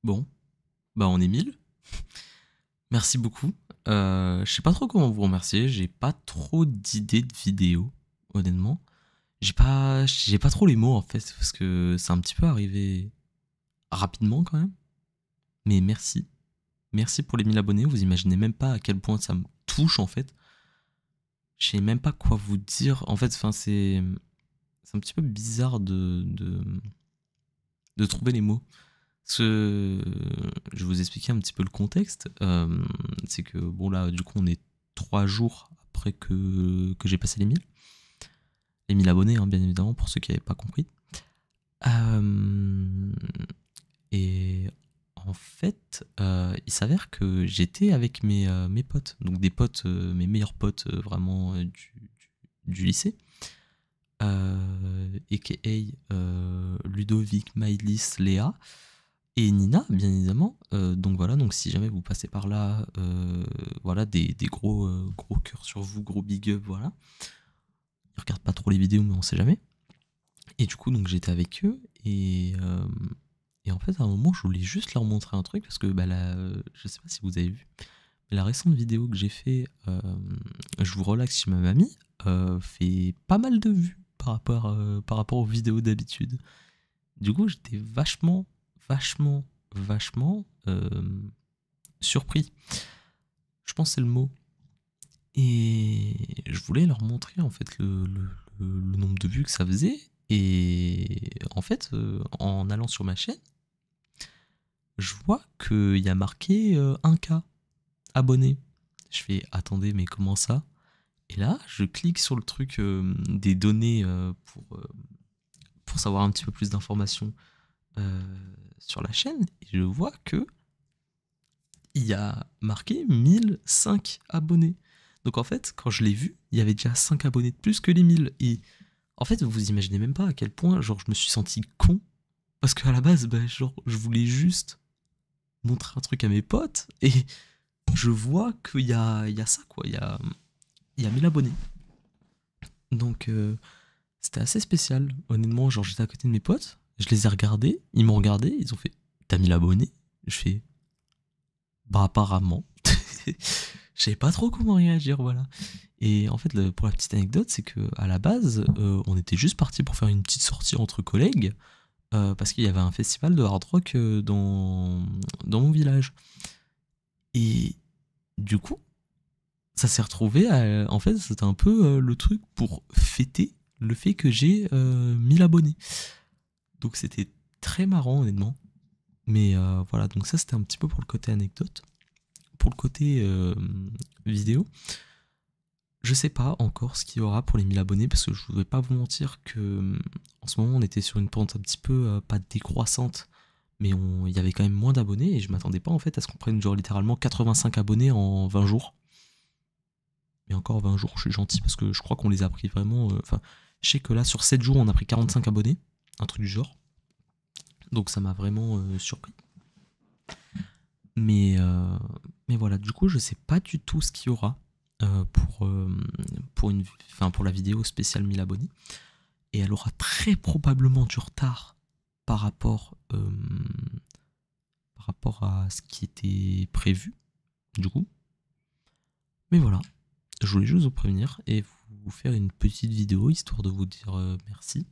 Bon, bah on est 1000. Merci beaucoup. Je sais pas trop comment vous remercier. J'ai pas trop d'idées de vidéos, honnêtement. J'ai pas trop les mots en fait, parce que c'est un petit peu arrivé rapidement quand même. Mais merci. Merci pour les 1000 abonnés. Vous imaginez même pas à quel point ça me touche en fait. Je sais même pas quoi vous dire. En fait, enfin, c'est un petit peu bizarre de trouver les mots. Je vais vous expliquer un petit peu le contexte. C'est que, bon, là, du coup, on est 3 jours après que j'ai passé les 1000. Les 1000 abonnés, hein, bien évidemment, pour ceux qui n'avaient pas compris. Et en fait, il s'avère que j'étais avec mes potes, donc des potes, mes meilleurs potes vraiment du lycée, a.k.a. Ludovic, Maïlis, Léa et Nina, bien évidemment. Donc voilà, donc si jamais vous passez par là, voilà, des gros cœurs sur vous, gros big up, voilà. Ils regardent pas trop les vidéos, mais on sait jamais. Et du coup, donc j'étais avec eux et en fait, à un moment, je voulais juste leur montrer un truc parce que bah, je sais pas si vous avez vu, mais la récente vidéo que j'ai fait, je vous relaxe chez ma mamie, fait pas mal de vues par rapport aux vidéos d'habitude. Du coup, j'étais vachement surpris. Je pense que c'est le mot. Et je voulais leur montrer en fait le nombre de vues que ça faisait. Et en fait, en allant sur ma chaîne, je vois qu'il y a marqué 1K abonnés. Je fais attendez, mais comment ça? Et là, je clique sur le truc des données pour savoir un petit peu plus d'informations sur la chaîne. Et je vois que il y a marqué 1005 abonnés. Donc en fait, quand je l'ai vu, il y avait déjà 5 abonnés de plus que les 1000. Et en fait, vous imaginez même pas à quel point genre, je me suis senti con. Parce qu'à la base, bah, genre, je voulais juste montrer un truc à mes potes. Et je vois qu'il y a ça, quoi. Il y a 1000 abonnés. Donc c'était assez spécial. Honnêtement, genre j'étais à côté de mes potes. Je les ai regardés. Ils m'ont regardé. Ils ont fait t'as 1000 abonnés? Je fais bah apparemment. Je savais pas trop comment réagir, voilà. Et en fait, pour la petite anecdote, c'est que à la base, on était juste parti pour faire une petite sortie entre collègues, parce qu'il y avait un festival de hard rock dans mon village. Et du coup, ça s'est retrouvé en fait, c'était un peu le truc pour fêter le fait que j'ai 1000 abonnés. Donc c'était très marrant, honnêtement. Mais voilà, donc ça c'était un petit peu pour le côté anecdote. Pour le côté vidéo, je sais pas encore ce qu'il y aura pour les 1000 abonnés parce que je voudrais pas vous mentir que en ce moment on était sur une pente un petit peu pas décroissante, mais il y avait quand même moins d'abonnés et je m'attendais pas en fait à ce qu'on prenne genre littéralement 85 abonnés en 20 jours. Mais encore 20 jours, je suis gentil parce que je crois qu'on les a pris vraiment. Enfin, je sais que là sur 7 jours on a pris 45 abonnés, un truc du genre. Donc ça m'a vraiment surpris. Mais, euh, mais voilà, du coup je sais pas du tout ce qu'il y aura pour la vidéo spéciale 1000 abonnés. Et elle aura très probablement du retard par rapport, par rapport à ce qui était prévu, du coup. Mais voilà, je voulais juste vous prévenir et vous faire une petite vidéo histoire de vous dire merci.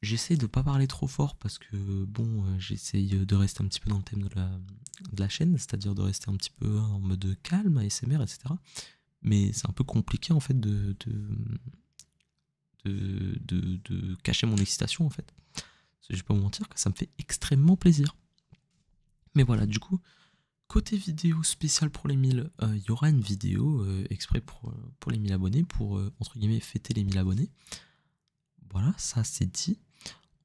J'essaie de pas parler trop fort parce que bon, j'essaye de rester un petit peu dans le thème de la chaîne, c'est-à-dire de rester un petit peu en mode calme, ASMR, etc. Mais c'est un peu compliqué en fait de cacher mon excitation en fait. Je vais pas vous mentir que ça me fait extrêmement plaisir. Mais voilà, du coup, côté vidéo spéciale pour les 1000, il y aura une vidéo exprès pour les 1000 abonnés, pour entre guillemets fêter les 1000 abonnés. Voilà, ça c'est dit.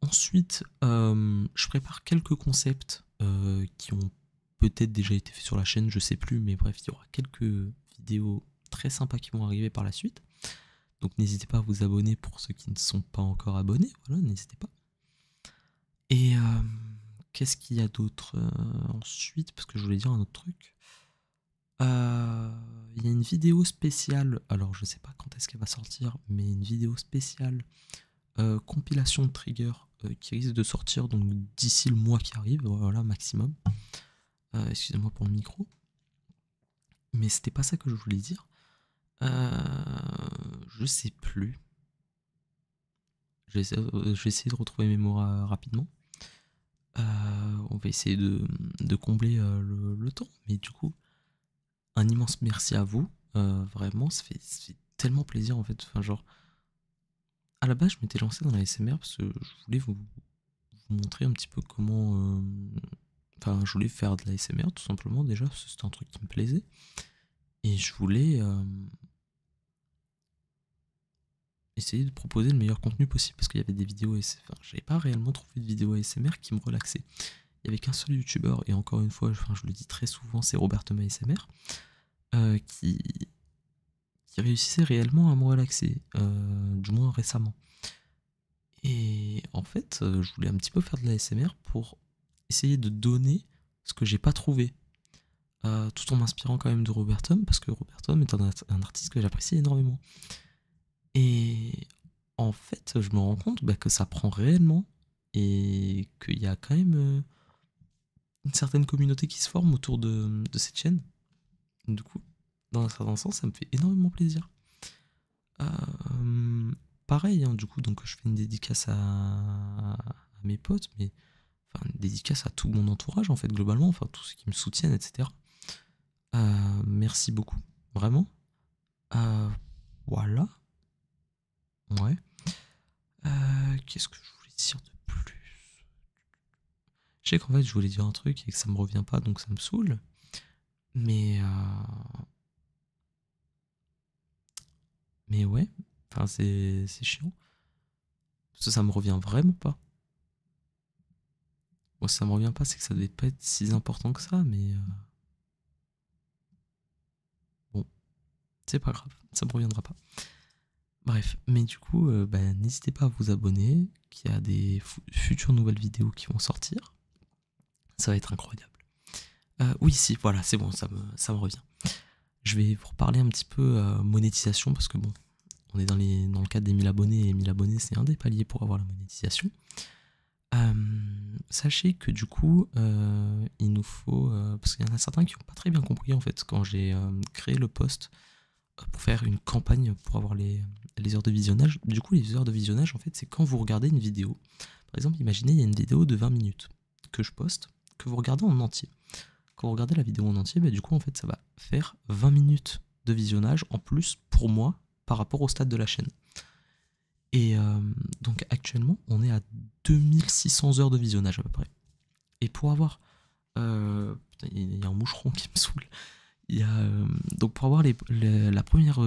Ensuite, je prépare quelques concepts qui ont peut-être déjà été faits sur la chaîne, je sais plus, mais bref, il y aura quelques vidéos très sympas qui vont arriver par la suite. Donc n'hésitez pas à vous abonner pour ceux qui ne sont pas encore abonnés, voilà, n'hésitez pas. Et qu'est-ce qu'il y a d'autre ensuite? Parce que je voulais dire un autre truc. Il y a une vidéo spéciale, alors je sais pas quand est-ce qu'elle va sortir, mais une vidéo spéciale compilation de triggers qui risque de sortir donc d'ici le mois qui arrive, voilà, maximum. Excusez-moi pour le micro. Mais c'était pas ça que je voulais dire. Je sais plus. Je vais essayer de retrouver mes mots rapidement. On va essayer de combler le temps. Mais du coup, un immense merci à vous. Vraiment, ça fait tellement plaisir en fait. Enfin, genre, à la base, je m'étais lancé dans la SMR parce que je voulais vous montrer un petit peu comment. Enfin, je voulais faire de la SMR tout simplement déjà, parce que c'était un truc qui me plaisait. Et je voulais essayer de proposer le meilleur contenu possible parce qu'il y avait des vidéos ASMR. Enfin, j'avais pas réellement trouvé de vidéos ASMR qui me relaxaient. Il y avait qu'un seul youtubeur, et encore une fois, enfin, je le dis très souvent, c'est Robert Thomas ASMR, qui réussissait réellement à me relaxer, du moins récemment. Et en fait, je voulais un petit peu faire de la ASMR pour essayer de donner ce que j'ai pas trouvé. Tout en m'inspirant quand même de Robert Tom, parce que Robert Tom est un artiste que j'apprécie énormément. Et en fait, je me rends compte que ça prend réellement, et qu'il y a quand même une certaine communauté qui se forme autour de cette chaîne. Du coup, dans un certain sens, ça me fait énormément plaisir. Pareil, hein, du coup, donc je fais une dédicace à mes potes, mais enfin, une dédicace à tout mon entourage, en fait, globalement, enfin, tous ceux qui me soutiennent, etc. Merci beaucoup, vraiment. Voilà. Ouais. Qu'est-ce que je voulais dire de plus? Je sais qu'en fait, je voulais dire un truc et que ça me revient pas, donc ça me saoule. Mais ouais, enfin, c'est chiant. Parce que ça me revient vraiment pas. Bon, si ça me revient pas, c'est que ça devait pas être si important que ça, mais bon, c'est pas grave, ça me reviendra pas. Bref, mais du coup, n'hésitez pas à vous abonner, qu'il y a des futures nouvelles vidéos qui vont sortir. Ça va être incroyable. Oui, si, voilà, c'est bon, ça me revient. Je vais vous reparler un petit peu monétisation, parce que bon, on est dans le cadre des 1000 abonnés, et 1000 abonnés, c'est un des paliers pour avoir la monétisation. Sachez que du coup, il nous faut... parce qu'il y en a certains qui n'ont pas très bien compris, en fait, quand j'ai créé le post pour faire une campagne pour avoir les heures de visionnage. Du coup, les heures de visionnage, en fait, c'est quand vous regardez une vidéo. Par exemple, imaginez, il y a une vidéo de 20 minutes que je poste, que vous regardez en entier. Quand vous regardez la vidéo en entier, du coup, en fait, ça va faire 20 minutes de visionnage en plus pour moi par rapport au stade de la chaîne. Et donc, actuellement, on est à 2600 heures de visionnage à peu près. Et pour avoir... putain, il y a un moucheron qui me saoule. Il y a, donc pour avoir la première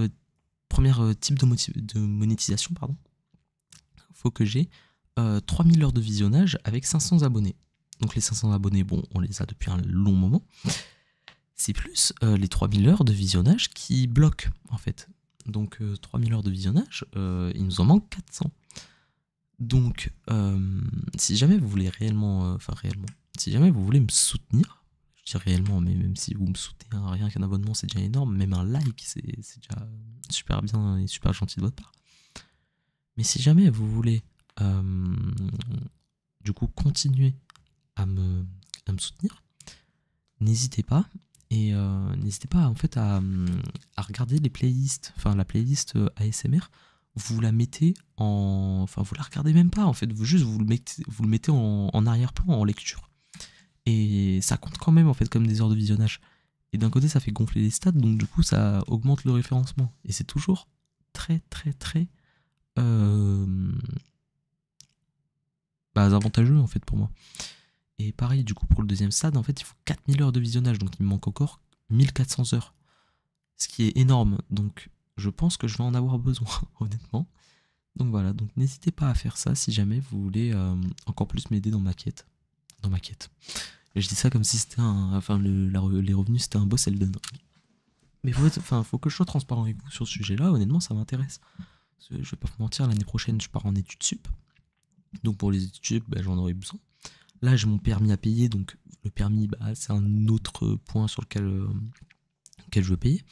type de monétisation, pardon, il faut que j'ai 3000 heures de visionnage avec 500 abonnés. Donc les 500 abonnés, bon, on les a depuis un long moment. C'est plus les 3000 heures de visionnage qui bloquent, en fait. Donc 3000 heures de visionnage, il nous en manque 400. Donc si jamais vous voulez réellement, si jamais vous voulez me soutenir, je dis réellement, mais même si vous me soutenez, hein, rien qu'un abonnement c'est déjà énorme, même un like c'est déjà super bien et super gentil de votre part. Mais si jamais vous voulez du coup continuer à me soutenir, n'hésitez pas. Et n'hésitez pas en fait à regarder les playlists, enfin la playlist ASMR, vous la mettez en... Enfin vous la regardez même pas en fait, vous le mettez en arrière-plan, en lecture. Et ça compte quand même en fait comme des heures de visionnage. Et d'un côté ça fait gonfler les stats, donc du coup ça augmente le référencement. Et c'est toujours très avantageux en fait pour moi. Et pareil, du coup, pour le deuxième stade, en fait, il faut 4000 heures de visionnage, donc il me manque encore 1400 heures. Ce qui est énorme, donc je pense que je vais en avoir besoin, honnêtement. Donc voilà, donc n'hésitez pas à faire ça si jamais vous voulez encore plus m'aider dans ma quête. Dans ma quête. Et je dis ça comme si c'était les revenus, c'était un boss Elden Ring. Mais faut que je sois transparent avec vous sur ce sujet-là, honnêtement, ça m'intéresse. Je vais pas vous mentir, l'année prochaine, je pars en études sup. Donc pour les études sup, j'en aurai besoin. Là, j'ai mon permis à payer, donc le permis, c'est un autre point sur lequel je veux payer.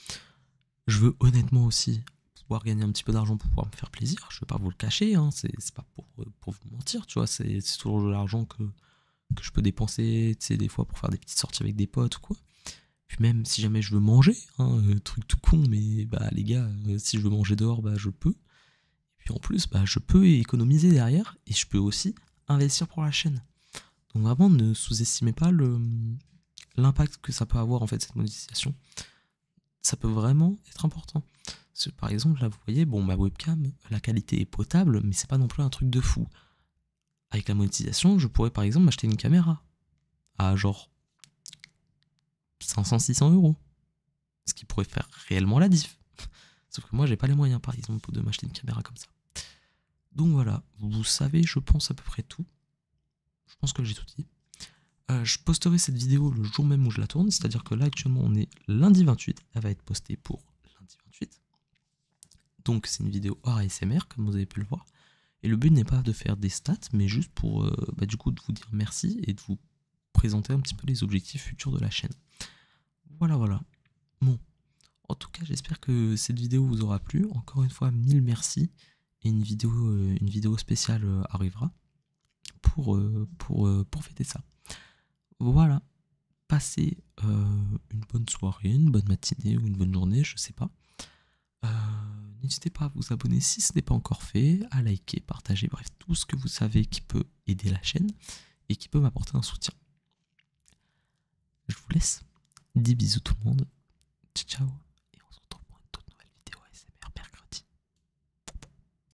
Je veux honnêtement aussi pouvoir gagner un petit peu d'argent pour pouvoir me faire plaisir. Je vais pas vous le cacher, hein, c'est pas pour vous mentir, tu vois. C'est toujours de l'argent que je peux dépenser, tu sais, des fois pour faire des petites sorties avec des potes ou quoi. Puis même si jamais je veux manger, hein, truc tout con, mais bah les gars, si je veux manger dehors, bah je peux. Et puis en plus, bah je peux économiser derrière et je peux aussi investir pour la chaîne. Donc vraiment, ne sous-estimez pas l'impact que ça peut avoir en fait cette monétisation. Ça peut vraiment être important. Parce que, par exemple, là vous voyez, bon ma webcam, la qualité est potable, mais c'est pas non plus un truc de fou. Avec la monétisation, je pourrais par exemple m'acheter une caméra à genre 500-600 euros. Ce qui pourrait faire réellement la diff. Sauf que moi, j'ai pas les moyens, par exemple, de m'acheter une caméra comme ça. Donc voilà, vous savez, je pense à peu près tout. Je pense que j'ai tout dit. Je posterai cette vidéo le jour même où je la tourne, c'est-à-dire que là, actuellement, on est lundi 28. Elle va être postée pour lundi 28. Donc c'est une vidéo hors ASMR, comme vous avez pu le voir. Et le but n'est pas de faire des stats, mais juste pour, du coup, de vous dire merci et de vous présenter un petit peu les objectifs futurs de la chaîne. Voilà, voilà. Bon. En tout cas, j'espère que cette vidéo vous aura plu. Encore une fois, mille merci. Et une vidéo spéciale arrivera pour fêter ça. Voilà. Passez une bonne soirée, une bonne matinée ou une bonne journée, je sais pas. N'hésitez pas à vous abonner si ce n'est pas encore fait, à liker, partager, bref, tout ce que vous savez qui peut aider la chaîne et qui peut m'apporter un soutien. Je vous laisse. Des bisous tout le monde. Ciao, ciao.